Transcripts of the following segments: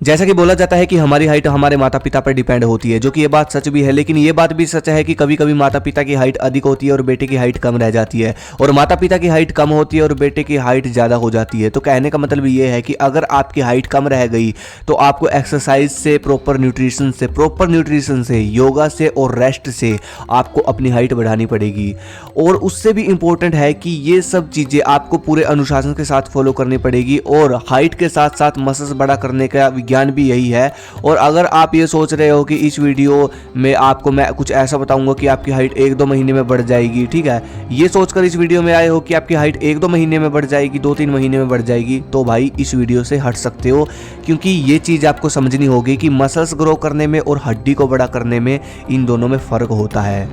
जैसा कि बोला जाता है कि हमारी हाइट हमारे माता पिता पर डिपेंड होती है, जो कि ये बात सच भी है, लेकिन ये बात भी सच है कि कभी कभी माता पिता की हाइट अधिक होती है और बेटे की हाइट कम रह जाती है, और माता पिता की हाइट कम होती है और बेटे की हाइट ज़्यादा हो जाती है। तो कहने का मतलब ये है कि अगर आपकी हाइट कम रह गई तो आपको एक्सरसाइज से, प्रॉपर न्यूट्रिशन से, योगा से और रेस्ट से आपको अपनी हाइट बढ़ानी पड़ेगी। और उससे भी इम्पोर्टेंट है कि ये सब चीज़ें आपको पूरे अनुशासन के साथ फॉलो करनी पड़ेगी, और हाइट के साथ साथ मसल्स बड़ा करने का विज्ञान भी यही है। और अगर आप ये सोच रहे हो कि इस वीडियो में आपको मैं कुछ ऐसा बताऊंगा कि आपकी हाइट 1-2 महीने में बढ़ जाएगी, ठीक है, ये सोचकर इस वीडियो में आए हो कि आपकी हाइट 1-2 महीने में बढ़ जाएगी, 2-3 महीने में बढ़ जाएगी, तो भाई इस वीडियो से हट सकते हो, क्योंकि ये चीज़ आपको समझनी होगी कि मसल्स ग्रो करने में और हड्डी को बड़ा करने में इन दोनों में फ़र्क होता है।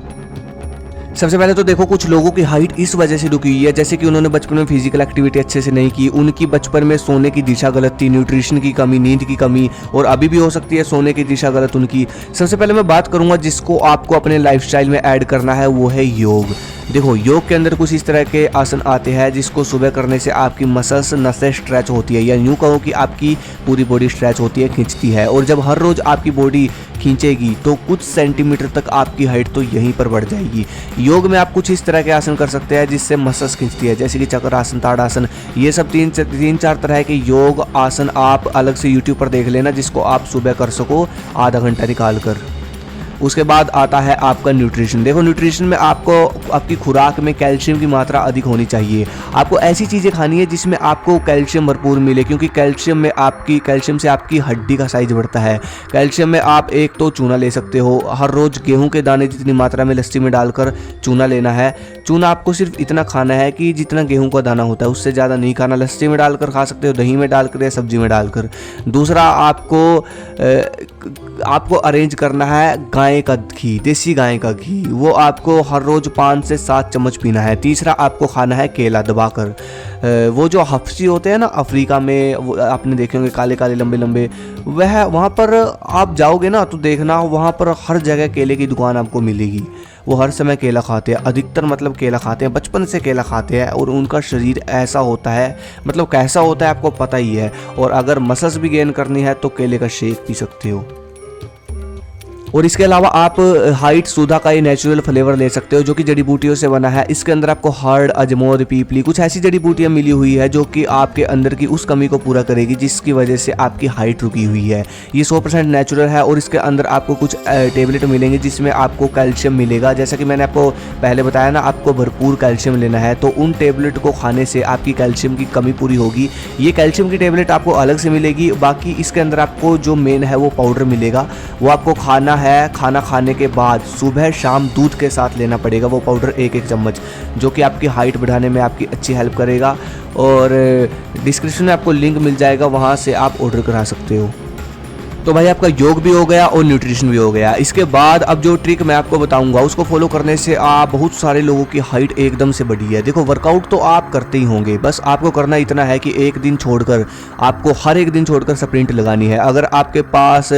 सबसे पहले तो देखो, कुछ लोगों की हाइट इस वजह से रुकी हुई है जैसे कि उन्होंने बचपन में फिजिकल एक्टिविटी अच्छे से नहीं की, उनकी बचपन में सोने की दिशा गलत थी, न्यूट्रिशन की कमी, नींद की कमी, और अभी भी हो सकती है सोने की दिशा गलत उनकी। सबसे पहले मैं बात करूंगा जिसको आपको अपने लाइफस्टाइल में ऐड करना है, वो है योग। देखो, योग के अंदर कुछ इस तरह के आसन आते हैं जिसको सुबह करने से आपकी मसल्स, नसें स्ट्रेच होती है, या यूँ कहो कि आपकी पूरी बॉडी स्ट्रेच होती है, खींचती है। और जब हर रोज़ आपकी बॉडी खींचेगी तो कुछ सेंटीमीटर तक आपकी हाइट तो यहीं पर बढ़ जाएगी। योग में आप कुछ इस तरह के आसन कर सकते हैं जिससे मसल्स खींचती है, जैसे कि चक्रासन, ताड़ासन, ये सब तीन चार तरह के योग आसन आप अलग से यूट्यूब पर देख लेना, जिसको आप सुबह कर सको आधा घंटा निकाल कर। उसके बाद आता है आपका न्यूट्रिशन। देखो, न्यूट्रिशन में आपको आपकी खुराक में कैल्शियम की मात्रा अधिक होनी चाहिए। आपको ऐसी चीज़ें खानी है जिसमें आपको कैल्शियम भरपूर मिले, क्योंकि कैल्शियम से आपकी हड्डी का साइज बढ़ता है। कैल्शियम में आप एक तो चूना ले सकते हो, हर रोज़ गेहूं के दाने जितनी मात्रा में लस्सी में डालकर चूना लेना है। चूना आपको सिर्फ इतना खाना है कि जितना गेहूं का दाना होता है, उससे ज़्यादा नहीं खाना। लस्सी में डालकर खा सकते हो, दही में डालकर या सब्जी में डालकर। दूसरा, आपको अरेंज करना है गाय का घी, देसी गाय का घी, वो आपको हर रोज़ 5 से 7 चम्मच पीना है। तीसरा, आपको खाना है केला दबाकर। वो जो हफ्सी होते हैं ना अफ्रीका में, वो आपने देखे होंगे काले काले लंबे लंबे, वहाँ पर आप जाओगे ना तो देखना वहाँ पर हर जगह केले की दुकान आपको मिलेगी। वो हर समय केला खाते हैं, अधिकतर मतलब केला खाते हैं, बचपन से केला खाते हैं, और उनका शरीर ऐसा होता है, मतलब कैसा होता है आपको पता ही है। और अगर मसल्स भी गेन करनी है तो केले का शेक पी सकते हो। और इसके अलावा आप हाइट सुधा का ये नेचुरल फ्लेवर ले सकते हो, जो कि जड़ी बूटियों से बना है। इसके अंदर आपको हर्ड, अजमोद, पीपली, कुछ ऐसी जड़ी बूटियाँ मिली हुई है जो कि आपके अंदर की उस कमी को पूरा करेगी जिसकी वजह से आपकी हाइट रुकी हुई है। ये 100% नेचुरल है। और इसके अंदर आपको कुछ टेबलेट मिलेंगे जिसमें आपको कैल्शियम मिलेगा। जैसा कि मैंने आपको पहले बताया ना, आपको भरपूर कैल्शियम लेना है, तो उन टेबलेट को खाने से आपकी कैल्शियम की कमी पूरी होगी। ये कैल्शियम की टेबलेट आपको अलग से मिलेगी। बाकी इसके अंदर आपको जो मेन है वो पाउडर मिलेगा, वो आपको खाना है। खाना खाने के बाद सुबह शाम दूध के साथ लेना पड़ेगा वो पाउडर, 1-1 चम्मच, जो कि आपकी हाइट बढ़ाने में आपकी अच्छी हेल्प करेगा। और डिस्क्रिप्शन में आपको लिंक मिल जाएगा, वहाँ से आप ऑर्डर करा सकते हो। तो भाई आपका योग भी हो गया और न्यूट्रिशन भी हो गया। इसके बाद अब जो ट्रिक मैं आपको बताऊंगा उसको फॉलो करने से आप बहुत सारे लोगों की हाइट एकदम से बढ़ी है। देखो, वर्कआउट तो आप करते ही होंगे, बस आपको करना इतना है कि एक दिन छोड़कर, आपको हर एक दिन छोड़कर स्प्रिंट लगानी है। अगर आपके पास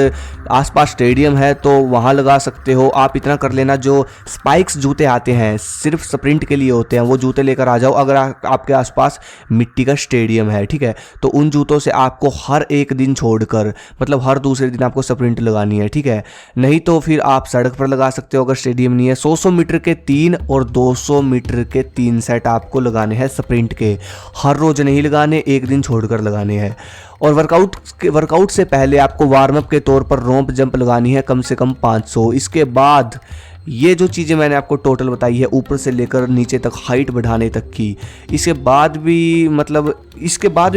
आसपास स्टेडियम है तो वहाँ लगा सकते हो। आप इतना कर लेना, जो स्पाइक्स जूते आते हैं सिर्फ स्प्रिंट के लिए होते हैं, वो जूते लेकर आ जाओ। अगर आपके आसपास मिट्टी का स्टेडियम है, ठीक है, तो उन जूतों से आपको हर एक दिन छोड़कर, मतलब हर दूसरे दिन आपको स्प्रिंट लगानी है, ठीक है। नहीं तो फिर आप सड़क पर लगा सकते हो अगर स्टेडियम नहीं है। 100 मीटर के 3 और 200 मीटर के 3 सेट आपको लगाने हैं स्प्रिंट के। हर रोज नहीं लगाने, एक दिन छोड़कर लगाने हैं। और वर्कआउट से पहले आपको वार्म अप के तौर पर रोप जंप लगानी है कम से कम 500। इसके बाद ये जो चीज़ें मैंने आपको टोटल बताई है, ऊपर से लेकर नीचे तक हाइट बढ़ाने तक की, इसके बाद भी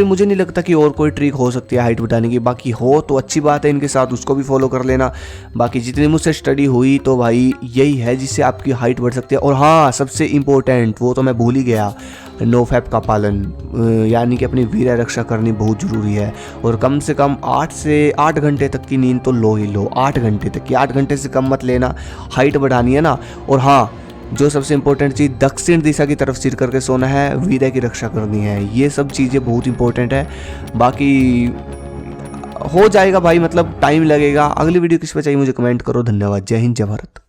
मुझे नहीं लगता कि और कोई ट्रिक हो सकती है हाइट बढ़ाने की। बाकी हो तो अच्छी बात है, इनके साथ उसको भी फॉलो कर लेना। बाकी जितनी मुझसे स्टडी हुई तो भाई यही है जिससे आपकी हाइट बढ़ सकती है। और हाँ, सबसे इम्पोर्टेंट, वो तो मैं भूल ही गया, नो फैप का पालन, यानी कि अपनी वीर्य रक्षा करनी बहुत ज़रूरी है। और कम से कम 8 से 8 घंटे तक की नींद तो लो ही लो, 8 घंटे तक की, 8 घंटे से कम मत लेना, हाइट बढ़ानी है ना। और हाँ, जो सबसे इंपॉर्टेंट चीज़, दक्षिण दिशा की तरफ सिर करके सोना है, वीर्य की रक्षा करनी है। ये सब चीज़ें बहुत इंपॉर्टेंट है। बाकी हो जाएगा भाई, मतलब टाइम लगेगा। अगली वीडियो किस पे चाहिए मुझे कमेंट करो। धन्यवाद। जय हिंद, जय भारत।